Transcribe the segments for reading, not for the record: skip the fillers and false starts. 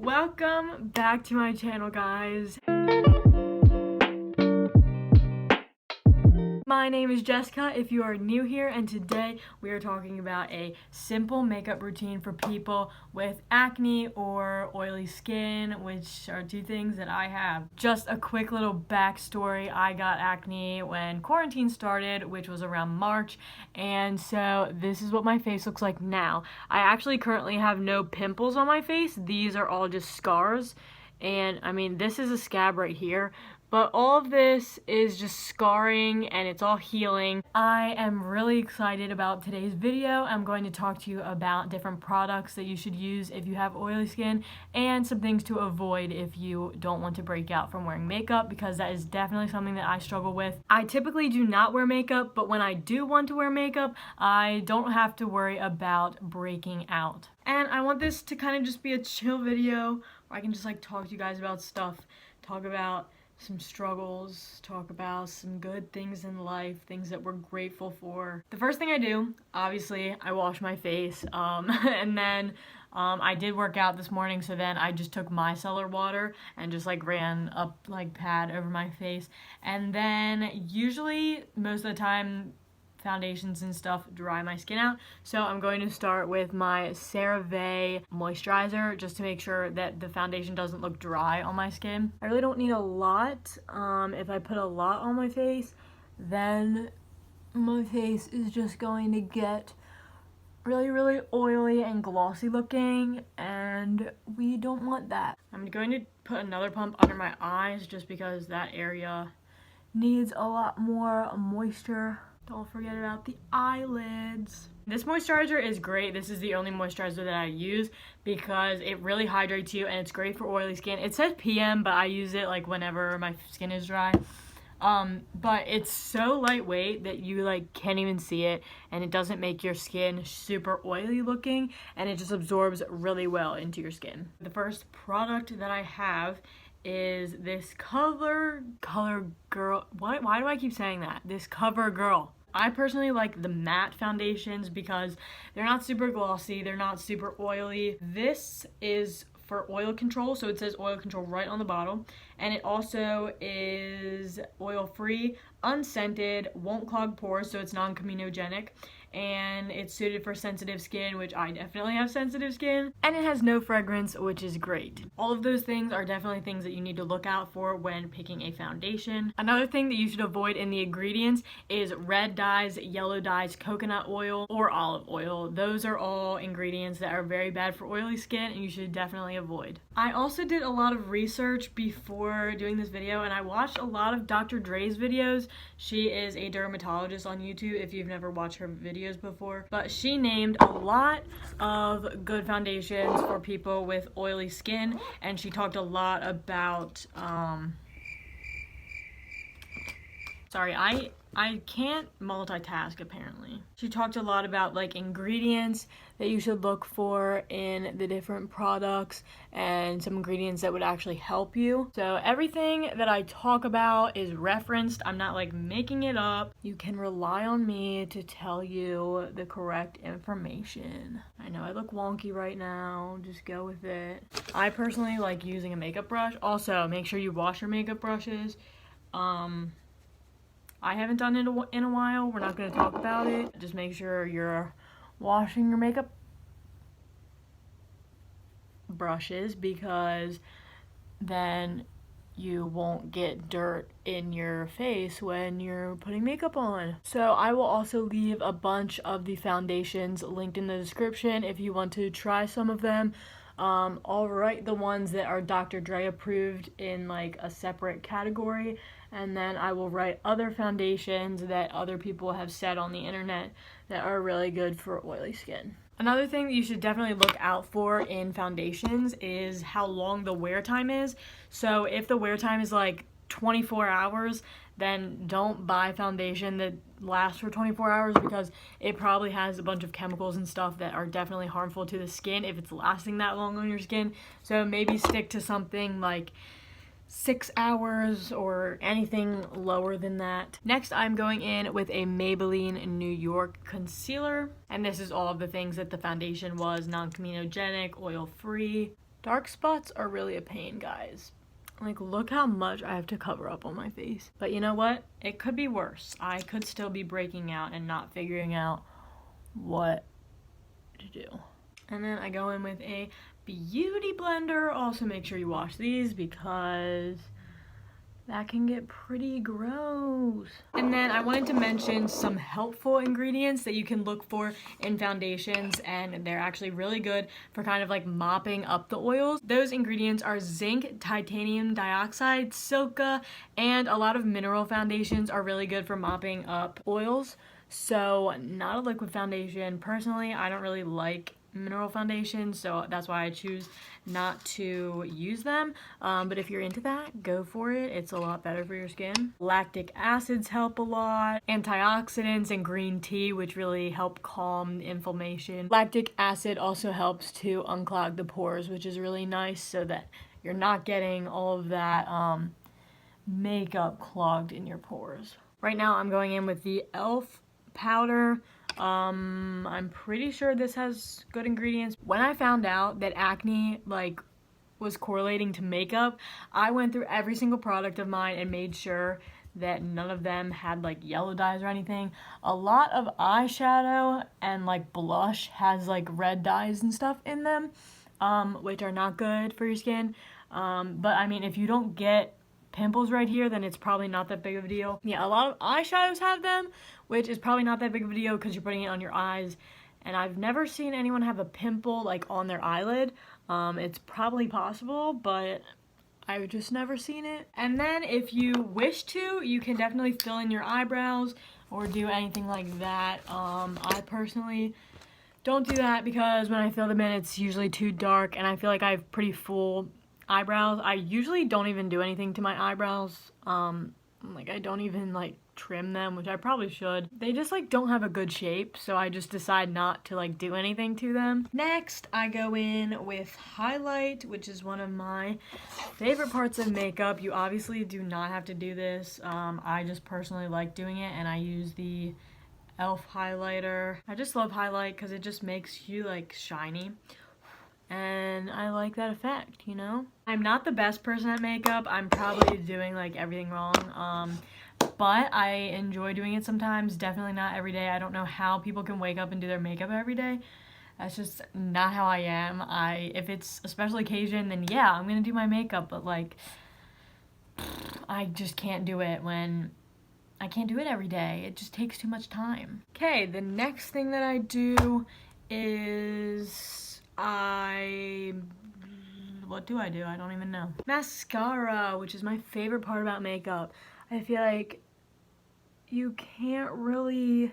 Welcome back to my channel, guys. My name is Jessica if you are new here, and today we are talking about a simple makeup routine for people with acne or oily skin, which are two things that I have. Just a quick little backstory: I got acne when quarantine started, which was around March, and so this is what my face looks like now. I actually currently have no pimples on my face. These are all just scars, and I mean, this is a scab right here. But all of this is just scarring and it's all healing. I am really excited about today's video. I'm going to talk to you about different products that you should use if you have oily skin and some things to avoid if you don't want to break out from wearing makeup, because that is definitely something that I struggle with. I typically do not wear makeup, but when I do want to wear makeup, I don't have to worry about breaking out. And I want this to kind of just be a chill video where I can just like talk to you guys about stuff, talk about some struggles, talk about some good things in life, things that we're grateful for. The first thing I do, obviously, I wash my face, and then I did work out this morning, so then I just took micellar water and just like ran a pad over my face, and then usually most of the time foundations and stuff dry my skin out. So I'm going to start with my CeraVe moisturizer just to make sure that the foundation doesn't look dry on my skin. I really don't need a lot. If I put a lot on my face, then my face is just going to get really oily and glossy looking, and we don't want that. I'm going to put another pump under my eyes just because that area needs a lot more moisture. Don't forget about the eyelids. This moisturizer is great. This is the only moisturizer that I use because it really hydrates you and it's great for oily skin. It says PM, but I use it like whenever my skin is dry. But it's so lightweight that you like can't even see it, and it doesn't make your skin super oily looking, and it just absorbs really well into your skin. The first product that I have is this Color Girl. Why do I keep saying that? This Cover Girl. I personally like the matte foundations because they're not super glossy, they're not super oily. This is for oil control, so it says oil control right on the bottle, and it also is oil free, unscented, won't clog pores, so it's non-comedogenic, and it's suited for sensitive skin, which I definitely have sensitive skin, and it has no fragrance, which is great. All of those things are definitely things that you need to look out for when picking a foundation. Another thing that you should avoid in the ingredients is red dyes, yellow dyes, coconut oil, or olive oil. Those are all ingredients that are very bad for oily skin and you should definitely avoid. I also did a lot of research before doing this video, and I watched a lot of Dr. Dray's videos. She is a dermatologist on YouTube if you've never watched her videos before, but she named a lot of good foundations for people with oily skin, and she talked a lot about sorry, I can't multitask apparently. She talked a lot about like ingredients that you should look for in the different products and some ingredients that would actually help you. So everything that I talk about is referenced. I'm not like making it up. You can rely on me to tell you the correct information. I know I look wonky right now, just go with it. I personally like using a makeup brush. Also, make sure you wash your makeup brushes. I haven't done it in a while. We're not going to talk about it. Just make sure you're washing your makeup brushes, because then you won't get dirt in your face when you're putting makeup on. So I will also leave a bunch of the foundations linked in the description if you want to try some of them. I'll write the ones that are Dr. Dray approved in like a separate category, and then I will write other foundations that other people have said on the internet that are really good for oily skin. Another thing that you should definitely look out for in foundations is how long the wear time is. So if the wear time is like 24 hours, then don't buy foundation that lasts for 24 hours because it probably has a bunch of chemicals and stuff that are definitely harmful to the skin if it's lasting that long on your skin. So maybe stick to something like 6 hours or anything lower than that. Next, I'm going in with a Maybelline New York concealer, and this is all of the things that the foundation was: non-comedogenic, oil-free, Dark spots are really a pain, guys. Like, look how much I have to cover up on my face. But you know what? It could be worse. I could still be breaking out and not figuring out what to do. And then I go in with a beauty blender. Also make sure you wash these because that can get pretty gross. And then I wanted to mention some helpful ingredients that you can look for in foundations, and they're actually really good for kind of like mopping up the oils. Those ingredients are zinc, titanium dioxide, Silka, and a lot of mineral foundations are really good for mopping up oils. So not a liquid foundation. Personally, I don't really like mineral foundations, so that's why I choose not to use them. But if you're into that, go for it. It's a lot better for your skin. Lactic acids help a lot. Antioxidants and green tea, which really help calm the inflammation. Lactic acid also helps to unclog the pores, which is really nice so that you're not getting all of that makeup clogged in your pores. Right now I'm going in with the e.l.f. powder. I'm pretty sure this has good ingredients. When I found out that acne like was correlating to makeup, I went through every single product of mine and made sure that none of them had like yellow dyes or anything. A lot of eyeshadow and like blush has like red dyes and stuff in them, which are not good for your skin. But I mean, if you don't get pimples right here, then it's probably not that big of a deal. Yeah, a lot of eyeshadows have them, which is probably not that big of a deal because you're putting it on your eyes. And I've never seen anyone have a pimple like on their eyelid. It's probably possible, but I've just never seen it. And then if you wish to, you can definitely fill in your eyebrows or do anything like that. I personally don't do that because when I fill them in, it's usually too dark and I feel like I have pretty full eyebrows. I usually don't even do anything to my eyebrows. Like I don't even like trim them, which I probably should. They just like don't have a good shape, so I just decide not to like do anything to them. Next, I go in with highlight, which is one of my favorite parts of makeup. You obviously do not have to do this. I just personally like doing it, and I use the e.l.f. highlighter. I just love highlight because it just makes you like shiny. And I like that effect, you know? I'm not the best person at makeup. I'm probably doing like everything wrong. But I enjoy doing it sometimes. Definitely not every day. I don't know how people can wake up and do their makeup every day. That's just not how I am. If it's a special occasion, then yeah, I'm gonna do my makeup. But like, I just can't do it when I can't do it every day. It just takes too much time. Okay, the next thing that I do is what do I do? I don't even know. Mascara, which is my favorite part about makeup. I feel like you can't really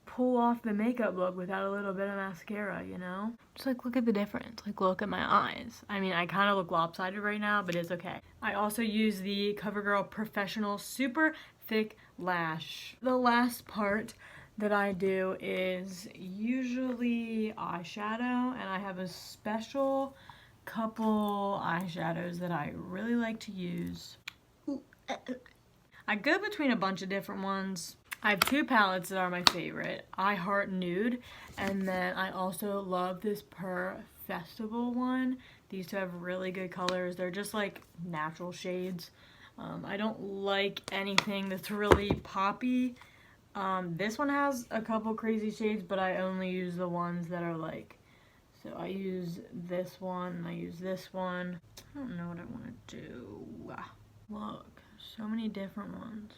pull off the makeup look without a little bit of mascara, you know? Just like look at the difference. Like look at my eyes. I mean, I kind of look lopsided right now, but it's okay. I also use the CoverGirl Professional Super Thick Lash. The last part that I do is usually eyeshadow, and I have a special couple eyeshadows that I really like to use. I go between a bunch of different ones. I have two palettes that are my favorite. I Heart Nude, and then I also love this Per Festival one. These two have really good colors. They're just like natural shades. I don't like anything that's really poppy. This one has a couple crazy shades, but I only use the ones that are like, so I use this one, and I use this one. I don't know what I want to do. Look, so many different ones.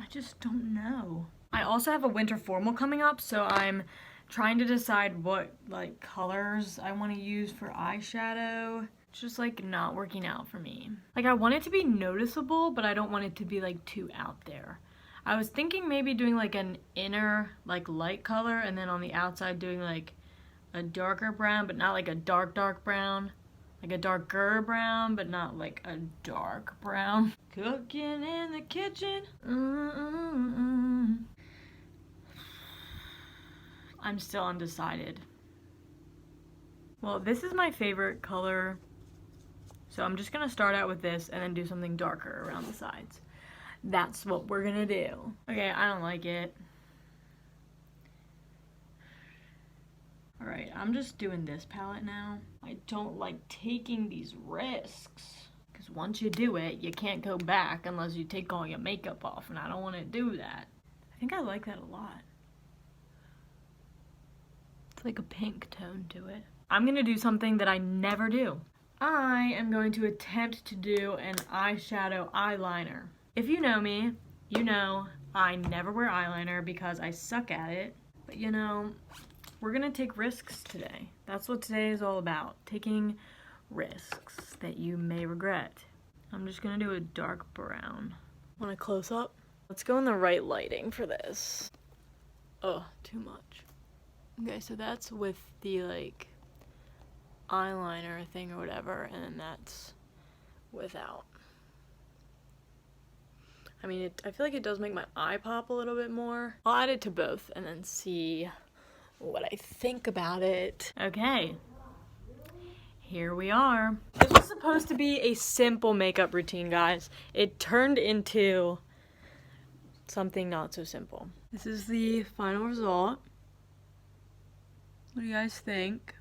I just don't know. I also have a winter formal coming up, so I'm trying to decide what like colors I want to use for eyeshadow. It's just like not working out for me. Like I want it to be noticeable, but I don't want it to be like too out there. I was thinking maybe doing like an inner like light color and then on the outside doing like a darker brown, but not like a dark brown. Like a darker brown, but not like a dark brown. Cooking in the kitchen. I'm still undecided. Well, this is my favorite color. So I'm just gonna start out with this and then do something darker around the sides. That's what we're gonna do. Okay, I don't like it. Alright, I'm just doing this palette now. I don't like taking these risks. Because once you do it, you can't go back unless you take all your makeup off, and I don't want to do that. I think I like that a lot. It's like a pink tone to it. I'm going to do something that I never do. I am going to attempt to do an eyeshadow eyeliner. If you know me, you know I never wear eyeliner because I suck at it. But you know, we're going to take risks today. That's what today is all about. Taking risks that you may regret. I'm just gonna do a dark brown. Want a close up? Let's go in the right lighting for this. Oh, too much. Okay, so that's with the like eyeliner thing or whatever, and then that's without. I mean, I feel like it does make my eye pop a little bit more. I'll add it to both and then see what I think about it. Okay. Here we are. This was supposed to be a simple makeup routine, guys. It turned into something not so simple. This is the final result. What do you guys think?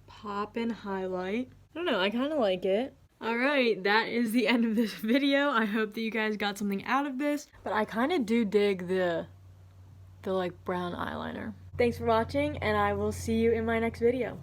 Pop and highlight. I don't know, I kind of like it. Alright, that is the end of this video. I hope that you guys got something out of this. But I kind of do dig the like brown eyeliner. Thanks for watching, and I will see you in my next video.